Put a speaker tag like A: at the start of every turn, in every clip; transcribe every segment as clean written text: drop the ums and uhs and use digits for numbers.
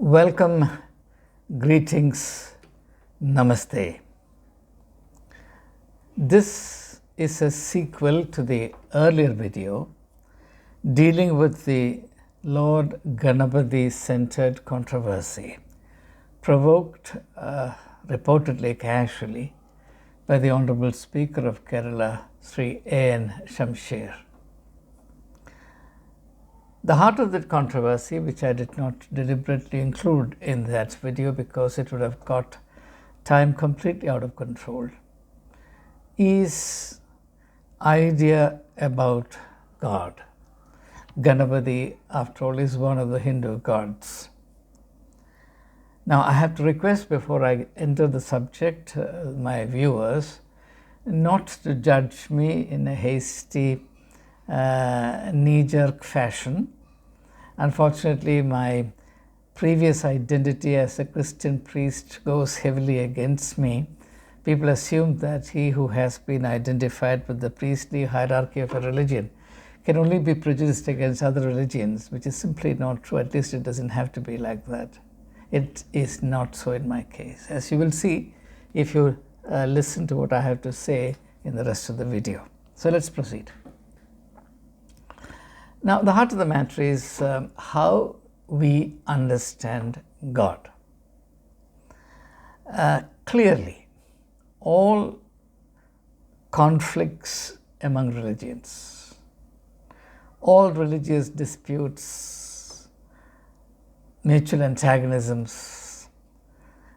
A: Welcome, greetings, namaste. This is a sequel to the earlier video dealing with the Lord Ganapati centered controversy provoked reportedly casually by the Honorable Speaker of Kerala, Sri A.N. Shamsher. The heart of that controversy, which I did not deliberately include in that video because it would have got time completely out of control, is idea about God. Ganapati, after all, is one of the Hindu gods. Now, I have to request before I enter the subject, my viewers, not to judge me in a hasty, knee-jerk fashion. Unfortunately, my previous identity as a Christian priest goes heavily against me. People assume that he who has been identified with the priestly hierarchy of a religion can only be prejudiced against other religions, which is simply not true. At least it doesn't have to be like that. It is not so in my case, as you will see if you listen to what I have to say in the rest of the video. So let's proceed. Now, the heart of the matter is how we understand God. Clearly, all conflicts among religions, all religious disputes, mutual antagonisms,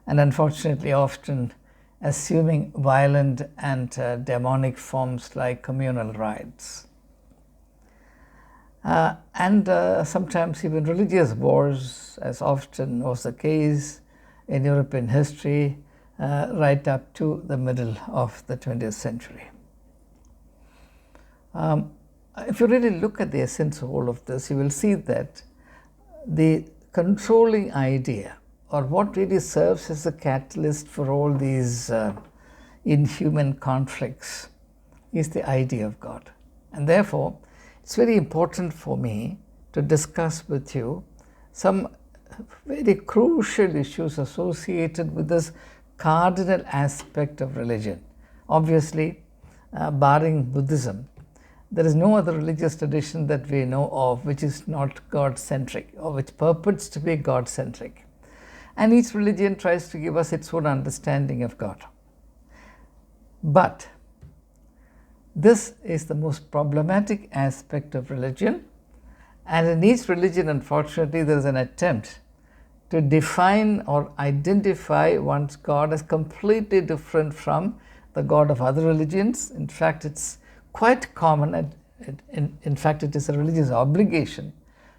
A: and unfortunately often assuming violent and demonic forms like communal rights. And sometimes even religious wars, as often was the case in European history, right up to the middle of the 20th century. If you really look at the essence of all of this, you will see that the controlling idea, or what really serves as a catalyst for all these inhuman conflicts, is the idea of God. And therefore, it's very important for me to discuss with you some very crucial issues associated with this cardinal aspect of religion. Obviously, barring Buddhism, there is no other religious tradition that we know of which is not God-centric or which purports to be God-centric. And each religion tries to give us its own understanding of God. But this is the most problematic aspect of religion, and in each religion, unfortunately, there is an attempt to define or identify one's God as completely different from the God of other religions. In fact, it's quite common, in fact, it is a religious obligation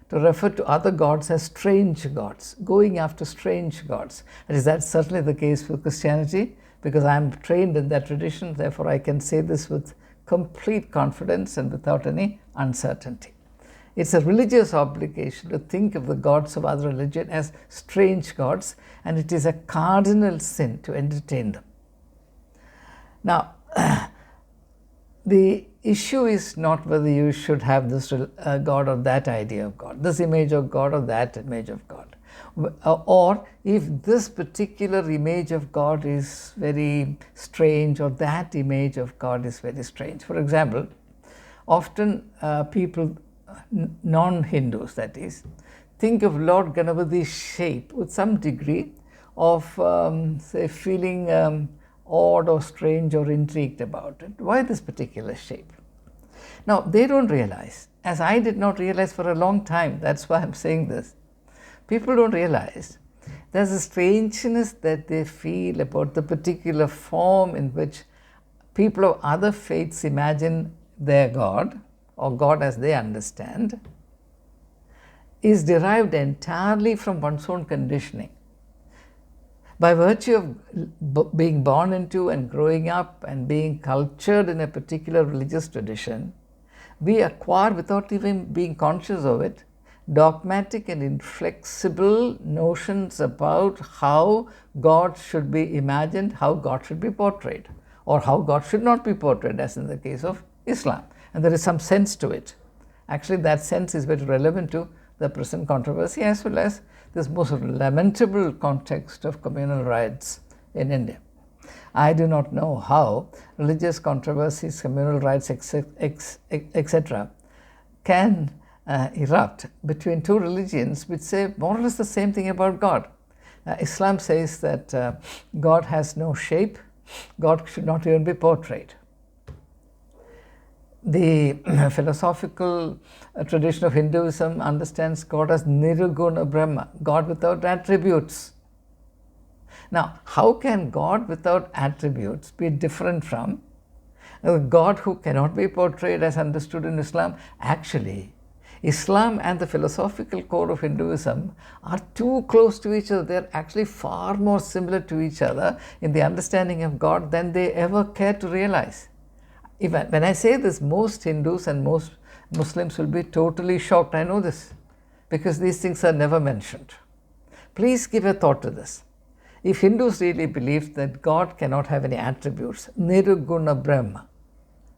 A: to refer to other gods as strange gods, going after strange gods. And that's certainly the case with Christianity, because I am trained in that tradition, therefore I can say this with complete confidence and without any uncertainty. It's a religious obligation to think of the gods of other religion as strange gods, and it is a cardinal sin to entertain them. Now, the issue is not whether you should have this God or that idea of God, this image of God or that image of God, or if this particular image of God is very strange or that image of God is very strange. For example, often people, non-Hindus that is, think of Lord Ganapati's shape with some degree of, say, feeling odd or strange or intrigued about it. Why this particular shape? Now, they don't realize, as I did not realize for a long time, that's why I'm saying this. People don't realize there's a strangeness that they feel about the particular form in which people of other faiths imagine their God, or God as they understand, is derived entirely from one's own conditioning. By virtue of being born into and growing up and being cultured in a particular religious tradition, we acquire, without even being conscious of it, dogmatic and inflexible notions about how God should be imagined, how God should be portrayed, or how God should not be portrayed, as in the case of Islam. And there is some sense to it. Actually, that sense is very relevant to the present controversy, as well as this most lamentable context of communal rights in India. I do not know how religious controversies, communal rights, etc., can erupt between two religions which say more or less the same thing about God. Islam says that God has no shape, God should not even be portrayed. The philosophical tradition of Hinduism understands God as Nirguna Brahma, God without attributes. Now, how can God without attributes be different from a God who cannot be portrayed as understood in Islam? Actually, Islam and the philosophical core of Hinduism are too close to each other. They're actually far more similar to each other in the understanding of God than they ever care to realize. Even when I say this, most Hindus and most Muslims will be totally shocked. I know this because these things are never mentioned. Please give a thought to this. If Hindus really believe that God cannot have any attributes, Nirguna Brahma,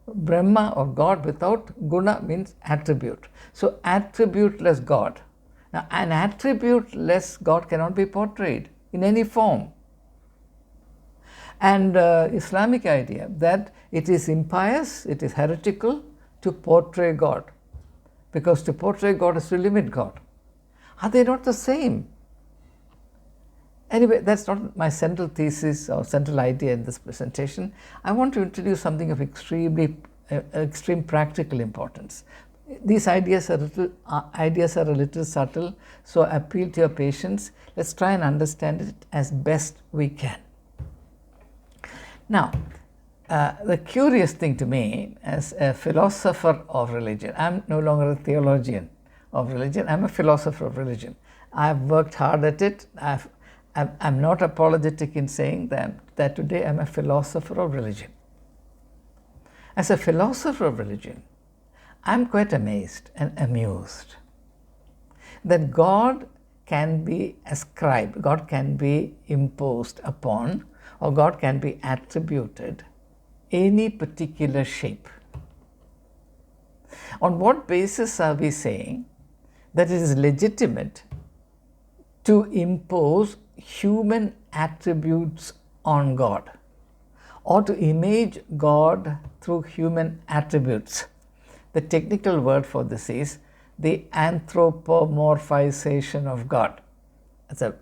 A: Brahma or God without guna means attribute. So attributeless God. Now an attributeless God cannot be portrayed in any form. And Islamic idea that it is impious, it is heretical to portray God, because to portray God is to limit God. Are they not the same? Anyway, that's not my central thesis or central idea in this presentation. I want to introduce something of extreme practical importance. These ideas are a little subtle, so I appeal to your patience. Let's try and understand it as best we can. Now, the curious thing to me as a philosopher of religion, I'm no longer a theologian of religion, I'm a philosopher of religion. I've worked hard at it. I'm not apologetic in saying that today I'm a philosopher of religion. As a philosopher of religion, I'm quite amazed and amused that God can be ascribed, God can be imposed upon, or God can be attributed any particular shape. On what basis are we saying that it is legitimate to impose human attributes on God, or to image God through human attributes? The technical word for this is the anthropomorphization of God. It's a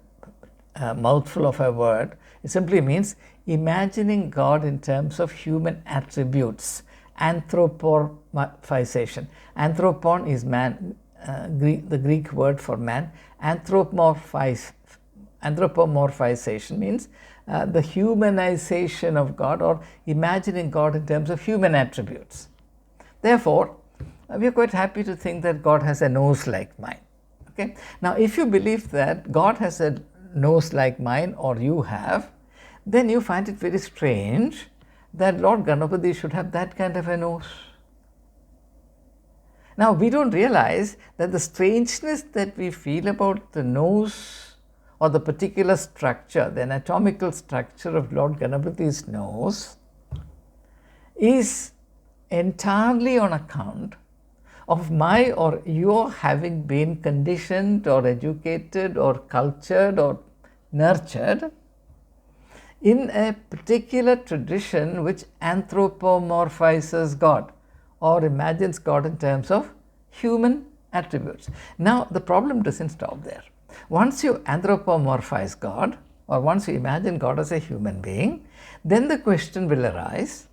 A: mouthful of a word. It simply means imagining God in terms of human attributes. Anthropomorphization. Anthropon is man, the Greek word for man. Anthropomorphization means the humanization of God, or imagining God in terms of human attributes. Therefore, we are quite happy to think that God has a nose like mine. Okay? Now, if you believe that God has a nose like mine, or you have, then you find it very strange that Lord Ganapati should have that kind of a nose. Now, we don't realize that the strangeness that we feel about the nose or the particular structure, the anatomical structure of Lord Ganapati's nose, is entirely on account of my or your having been conditioned or educated or cultured or nurtured in a particular tradition which anthropomorphizes God or imagines God in terms of human attributes. Now, the problem doesn't stop there. Once you anthropomorphize God, or once you imagine God as a human being, then the question will arise,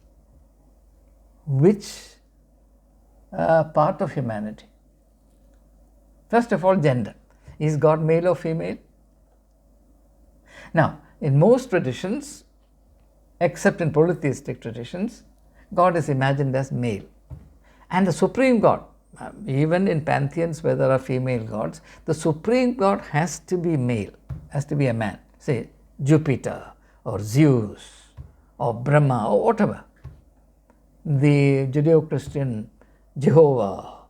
A: which part of humanity? First of all, gender. Is God male or female? Now, in most traditions, except in polytheistic traditions, God is imagined as male. And the supreme God, even in pantheons where there are female gods, the supreme God has to be male, has to be a man. Say Jupiter or Zeus or Brahma or whatever. The Judeo-Christian Jehovah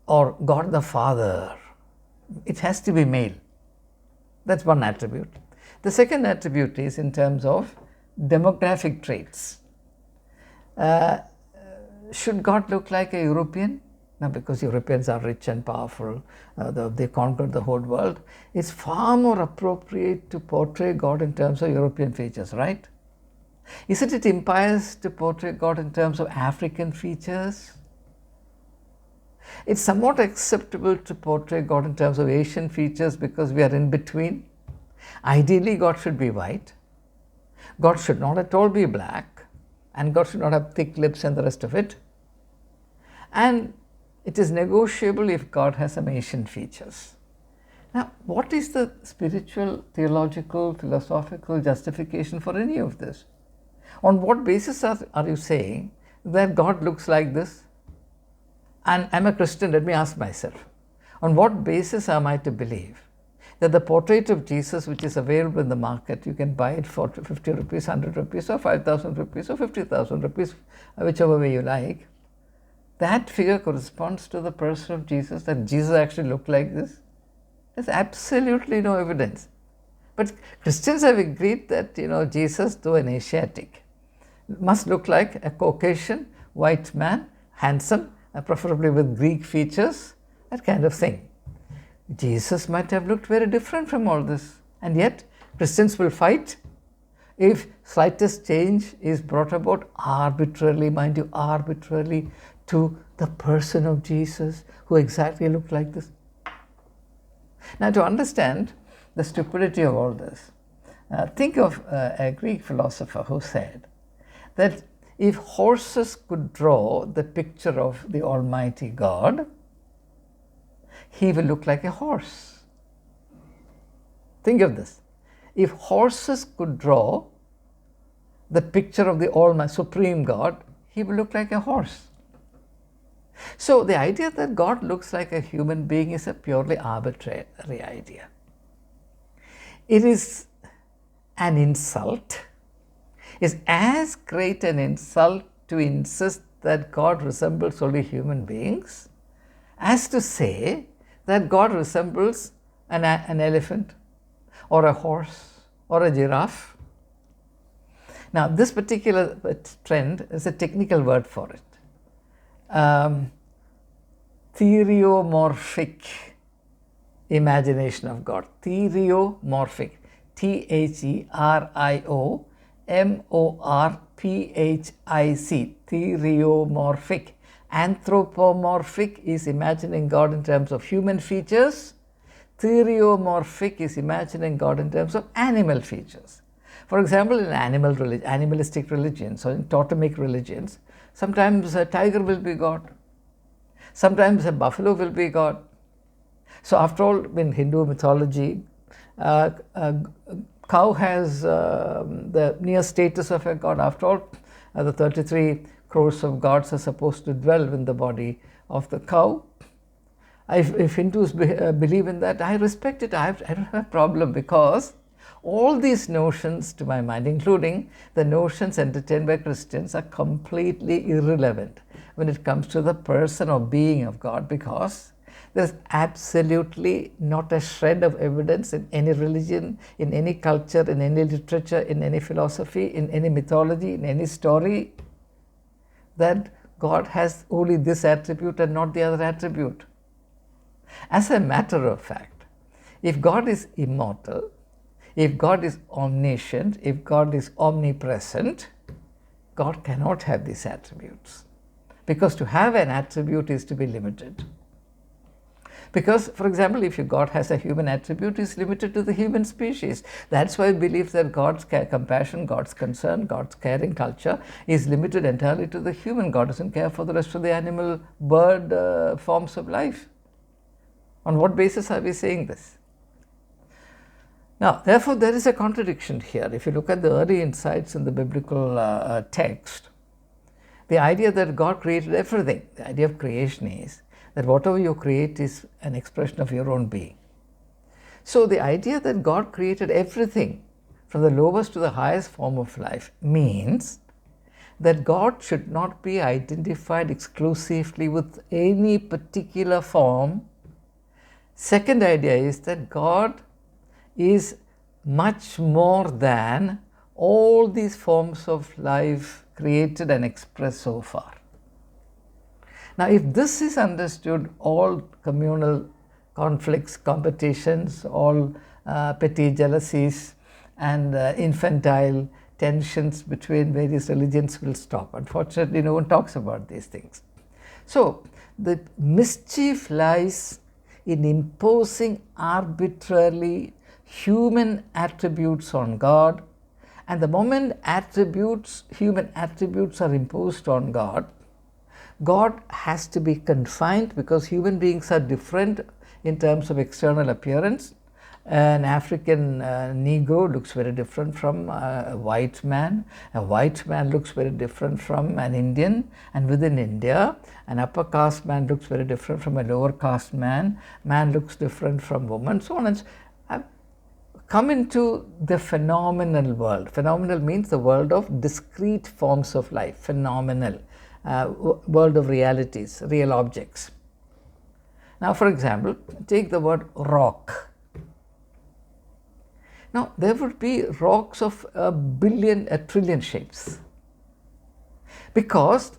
A: or God the Father, it has to be male. That's one attribute. The second attribute is in terms of demographic traits. Should God look like a European? Now, because Europeans are rich and powerful, they conquered the whole world, it's far more appropriate to portray God in terms of European features, right? Isn't it impious to portray God in terms of African features? It's somewhat acceptable to portray God in terms of Asian features because we are in between. Ideally, God should be white. God should not at all be black. And God should not have thick lips and the rest of it. And it is negotiable if God has some Asian features. Now, what is the spiritual, theological, philosophical justification for any of this? On what basis are you saying that God looks like this? And I'm a Christian, let me ask myself, on what basis am I to believe that the portrait of Jesus which is available in the market, you can buy it for 50 rupees, 100 rupees or 5,000 rupees or 50,000 rupees, whichever way you like, that figure corresponds to the person of Jesus, that Jesus actually looked like this? There's absolutely no evidence. But Christians have agreed that, Jesus, though an Asiatic, must look like a Caucasian white man, handsome, preferably with Greek features, that kind of thing. Jesus might have looked very different from all this, and yet Christians will fight if slightest change is brought about arbitrarily, mind you, arbitrarily, to the person of Jesus who exactly looked like this. Now, to understand the stupidity of all this, think of a Greek philosopher who said that if horses could draw the picture of the Almighty God, he will look like a horse. Think of this. If horses could draw the picture of the Almighty Supreme God, he will look like a horse. So the idea that God looks like a human being is a purely arbitrary idea. It is an insult. It's as great an insult to insist that God resembles only human beings as to say that God resembles an elephant or a horse or a giraffe. Now, this particular trend is a technical word for it. Theriomorphic imagination of God. Theriomorphic. Theriomorphic. Theriomorphic. Anthropomorphic is imagining God in terms of human features. Theriomorphic is imagining God in terms of animal features. For example, in animalistic religions or in totemic religions, sometimes a tiger will be God. Sometimes a buffalo will be God. So after all, in Hindu mythology, a cow has the near status of a god. After all, the 33 crores of gods are supposed to dwell in the body of the cow. If Hindus believe in that, I respect it. I don't have a problem, because all these notions, to my mind, including the notions entertained by Christians, are completely irrelevant when it comes to the person or being of God, because there's absolutely not a shred of evidence in any religion, in any culture, in any literature, in any philosophy, in any mythology, in any story, that God has only this attribute and not the other attribute. As a matter of fact, if God is immortal, if God is omniscient, if God is omnipresent, God cannot have these attributes. Because to have an attribute is to be limited. Because, for example, if God has a human attribute, it's limited to the human species. That's why I believe that God's compassion, God's concern, God's caring culture is limited entirely to the human. God doesn't care for the rest of the animal, bird forms of life. On what basis are we saying this? Now, therefore, there is a contradiction here. If you look at the early insights in the biblical text, the idea that God created everything, the idea of creation is that whatever you create is an expression of your own being. So the idea that God created everything from the lowest to the highest form of life means that God should not be identified exclusively with any particular form. Second idea is that God is much more than all these forms of life created and expressed so far. Now, if this is understood, all communal conflicts, competitions, all petty jealousies and infantile tensions between various religions will stop. Unfortunately, no one talks about these things. So, the mischief lies in imposing arbitrarily human attributes on God, and the moment human attributes are imposed on God, God has to be confined, because human beings are different in terms of external appearance. An African Negro looks very different from a white man. A white man looks very different from an Indian. And within India, an upper caste man looks very different from a lower caste man. Man looks different from woman, so on and so on. Come into the phenomenal world. Phenomenal means the world of discrete forms of life. Phenomenal. World of realities, real objects. Now, for example, take the word rock. Now, there would be rocks of a trillion shapes. Because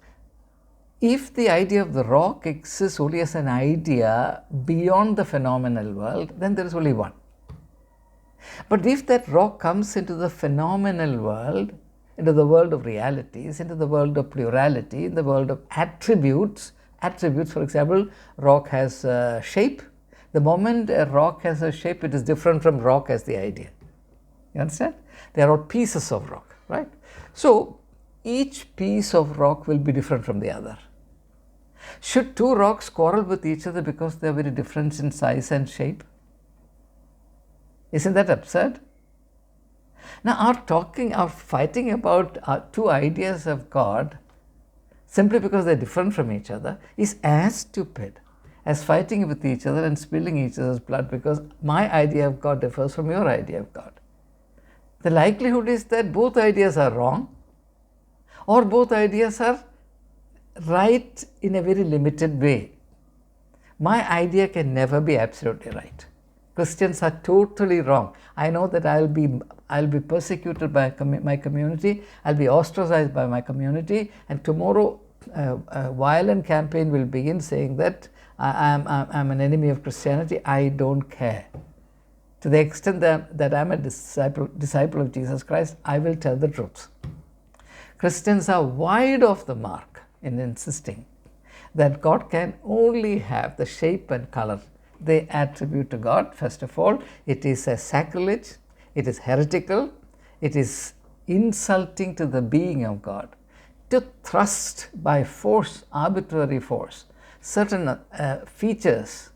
A: if the idea of the rock exists only as an idea beyond the phenomenal world, then there is only one. But if that rock comes into the phenomenal world, into the world of realities, into the world of plurality, in the world of attributes, for example, rock has a shape. The moment a rock has a shape, it is different from rock as the idea. You understand? They are all pieces of rock, right? So, each piece of rock will be different from the other. Should two rocks quarrel with each other because they are very different in size and shape? Isn't that absurd? Now, our fighting about two ideas of God simply because they are different from each other is as stupid as fighting with each other and spilling each other's blood because my idea of God differs from your idea of God. The likelihood is that both ideas are wrong, or both ideas are right in a very limited way. My idea can never be absolutely right. Christians are totally wrong. I know that I'll be persecuted by my community, I'll be ostracized by my community, and tomorrow a violent campaign will begin saying that I'm an enemy of Christianity. I don't care. To the extent that I'm a disciple of Jesus Christ, I will tell the truth. Christians are wide off the mark in insisting that God can only have the shape and color they attribute to God. First of all, it is a sacrilege, it is heretical, it is insulting to the being of God to thrust by force, arbitrary force, certain features,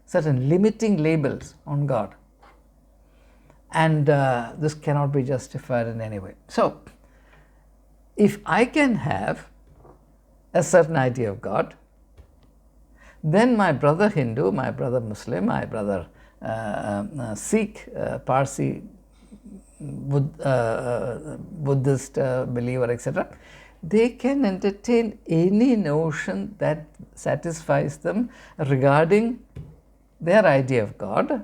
A: certain limiting labels on God. And this cannot be justified in any way. So, if I can have a certain idea of God, then my brother Hindu, my brother Muslim, my brother Sikh, Parsi, Buddhist believer, etc., they can entertain any notion that satisfies them regarding their idea of God.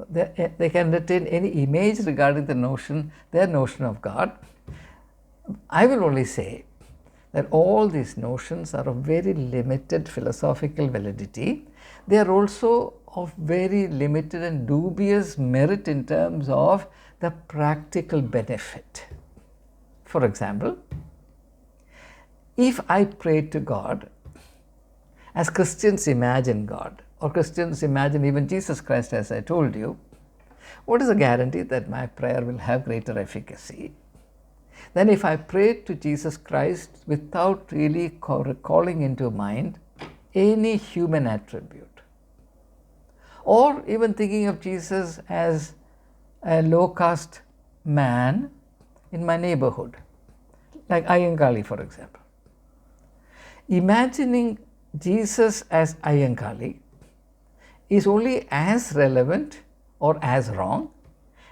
A: They can entertain any image regarding their notion of God. I will only say that all these notions are of very limited philosophical validity. They are also of very limited and dubious merit in terms of the practical benefit. For example, if I pray to God as Christians imagine God, or Christians imagine even Jesus Christ, as I told you, what is the guarantee that my prayer will have greater efficacy than if I pray to Jesus Christ without really calling into mind any human attribute, or even thinking of Jesus as a low caste man in my neighborhood, like Ayangali, for example. Imagining Jesus as Ayangali is only as relevant or as wrong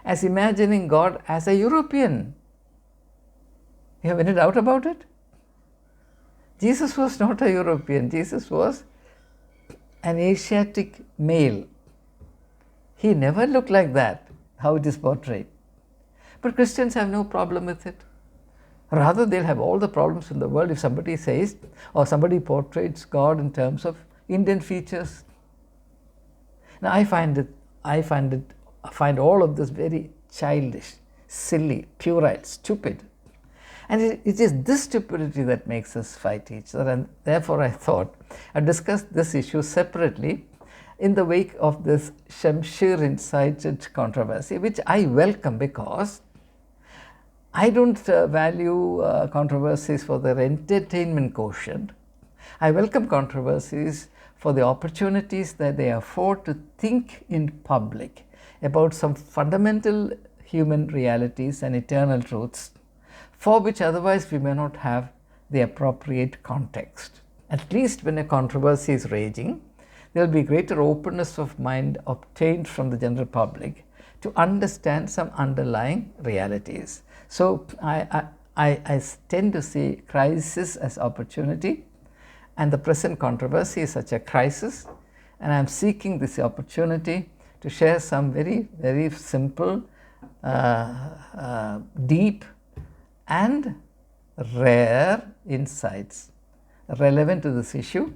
A: as imagining God as a European. You have any doubt about it? Jesus was not a European. Jesus was an Asiatic male. He never looked like that, how it is portrayed. But Christians have no problem with it. Rather, they'll have all the problems in the world if somebody says or somebody portrays God in terms of Indian features. Now, I find all of this very childish, silly, puerile, stupid. And it is this stupidity that makes us fight each other. And therefore, I thought I'd discuss this issue separately in the wake of this Shamshir incited controversy, which I welcome because I don't value controversies for their entertainment quotient. I welcome controversies for the opportunities that they afford to think in public about some fundamental human realities and eternal truths for which otherwise we may not have the appropriate context. At least when a controversy is raging, there will be greater openness of mind obtained from the general public to understand some underlying realities. So I tend to see crisis as opportunity, and the present controversy is such a crisis, and I am seeking this opportunity to share some very, very simple, deep and rare insights relevant to this issue.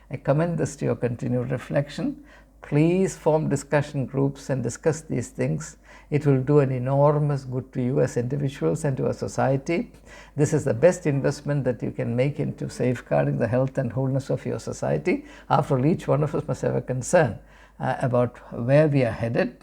A: I commend this to your continued reflection. Please form discussion groups and discuss these things. It will do an enormous good to you as individuals and to our society. This is the best investment that you can make into safeguarding the health and wholeness of your society. After all, each one of us must have a concern about where we are headed,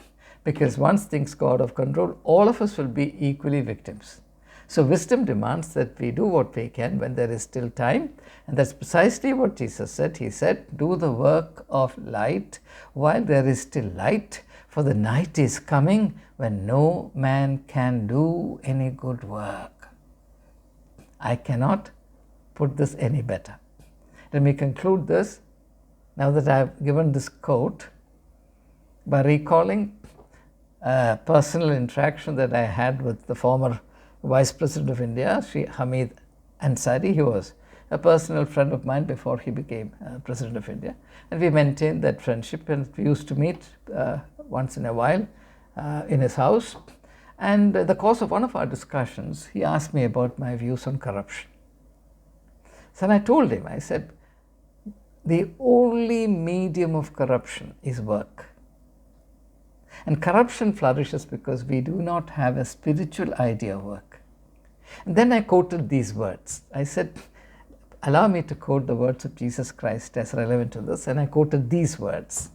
A: because once things go out of control, all of us will be equally victims. So wisdom demands that we do what we can when there is still time, and that's precisely what Jesus said. He said, do the work of light while there is still light, for the night is coming when no man can do any good work. I cannot put this any better. Let me conclude this, now that I have given this quote, by recalling a personal interaction that I had with the former Vice President of India, Sri Hamid Ansari. He was a personal friend of mine before he became President of India, and we maintained that friendship, and we used to meet once in a while in his house. And in the course of one of our discussions, he asked me about my views on corruption. So I told him, I said, the only medium of corruption is work. And corruption flourishes because we do not have a spiritual idea of work. And then I quoted these words. I said, allow me to quote the words of Jesus Christ as relevant to this. And I quoted these words: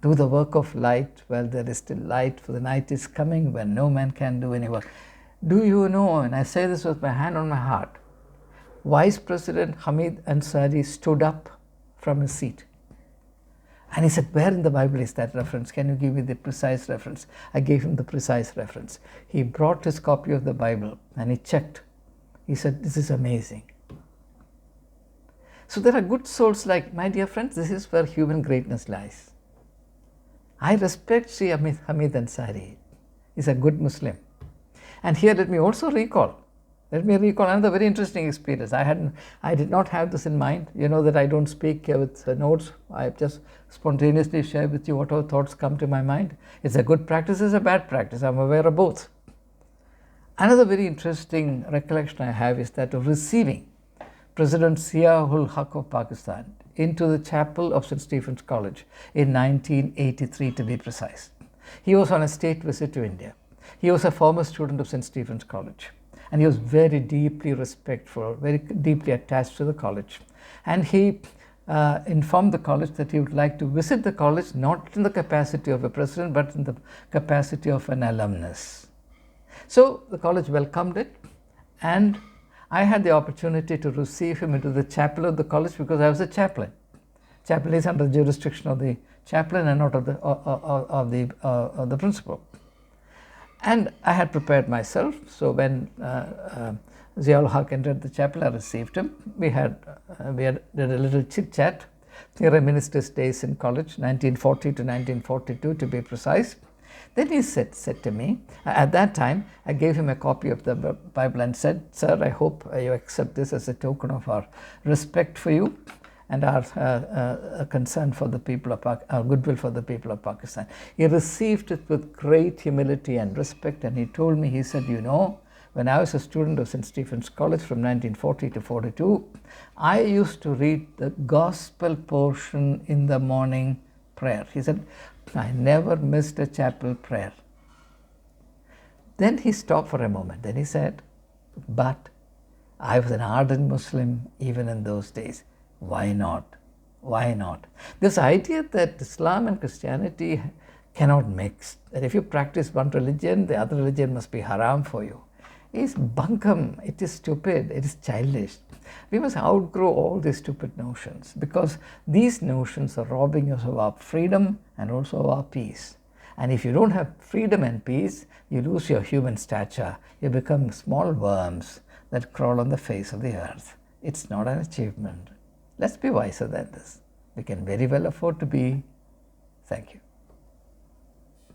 A: do the work of light while there is still light, for the night is coming when no man can do any work. Do you know, and I say this with my hand on my heart, Vice President Hamid Ansari stood up from his seat. And he said, where in the Bible is that reference? Can you give me the precise reference? I gave him the precise reference. He brought his copy of the Bible and he checked. He said, this is amazing. So there are good souls like, my dear friends, this is where human greatness lies. I respect Sri Hamid Ansari. He's a good Muslim. And here let me also recall another very interesting experience. I did not have this in mind. You know that I don't speak with notes. I just spontaneously share with you whatever thoughts come to my mind. It's a good practice, it's a bad practice. I'm aware of both. Another very interesting recollection I have is that of receiving President Zia-ul Haq of Pakistan into the chapel of St. Stephen's College in 1983, to be precise. He was on a state visit to India. He was a former student of St. Stephen's College. And he was very deeply respectful, very deeply attached to the college. And he informed the college that he would like to visit the college not in the capacity of a president, but in the capacity of an alumnus. So the college welcomed it, and I had the opportunity to receive him into the chapel of the college because I was a chaplain. Chaplain is under the jurisdiction of the chaplain and not of the principal. And I had prepared myself. So when Zia-ul Haq entered the chapel, I received him. We did a little chit chat near a minister's days in college, 1940 to 1942 to be precise. Then he said to me, at that time, I gave him a copy of the Bible and said, sir, I hope you accept this as a token of our respect for you and our concern for the people of our goodwill for the people of Pakistan. He received it with great humility and respect, and he told me, he said, you know, when I was a student of St. Stephen's College from 1940 to 42, I used to read the gospel portion in the morning prayer. He said, I never missed a chapel prayer. Then he stopped for a moment. Then he said, but I was an ardent Muslim even in those days. Why not? Why not? This idea that Islam and Christianity cannot mix, that if you practice one religion, the other religion must be haram for you, is bunkum. It is stupid. It is childish. We must outgrow all these stupid notions, because these notions are robbing us of our freedom and also of our peace. And if you don't have freedom and peace, you lose your human stature. You become small worms that crawl on the face of the earth. It's not an achievement. Let's be wiser than this. We can very well afford to be. Thank you.